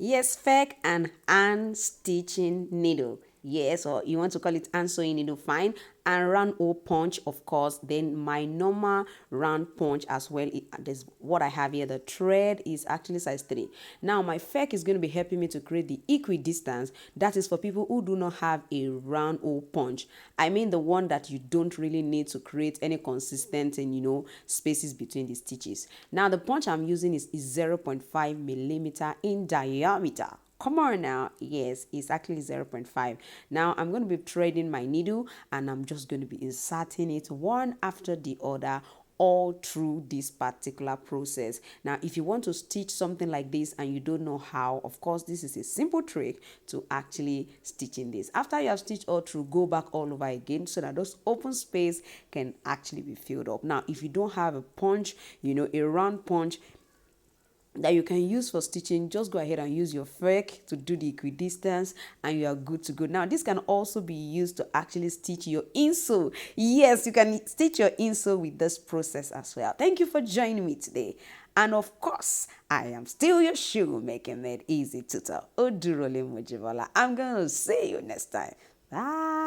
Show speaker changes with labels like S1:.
S1: Yes, fake and hand stitching needle. Yes, or you want to call it hand sewing needle, fine. And round hole punch, of course. Then my normal round punch as well. There's what I have here. The thread is actually size 3. Now my fake is going to be helping me to create the equidistance. That is for people who do not have a round hole punch. I mean the one that you don't really need to create any consistent and spaces between the stitches. Now the punch I'm using is 0.5 millimeter in diameter. Come on now. Yes, it's actually 0.5. Now I'm going to be threading my needle and I'm just going to be inserting it one after the other all through this particular process. Now, if you want to stitch something like this and you don't know how, of course, this is a simple trick to actually stitching this. After you have stitched all through, go back all over again so that those open space can actually be filled up. Now, if you don't have a punch, a round punch, that you can use for stitching, just go ahead and use your fake to do the equidistance and you are good to go. Now this can also be used to actually stitch your insole. Yes, you can stitch your insole with this process as well. Thank you for joining me today, and of course I am still your shoemaking made easy tutor Odurole Mojibola. I'm gonna see you next time. Bye.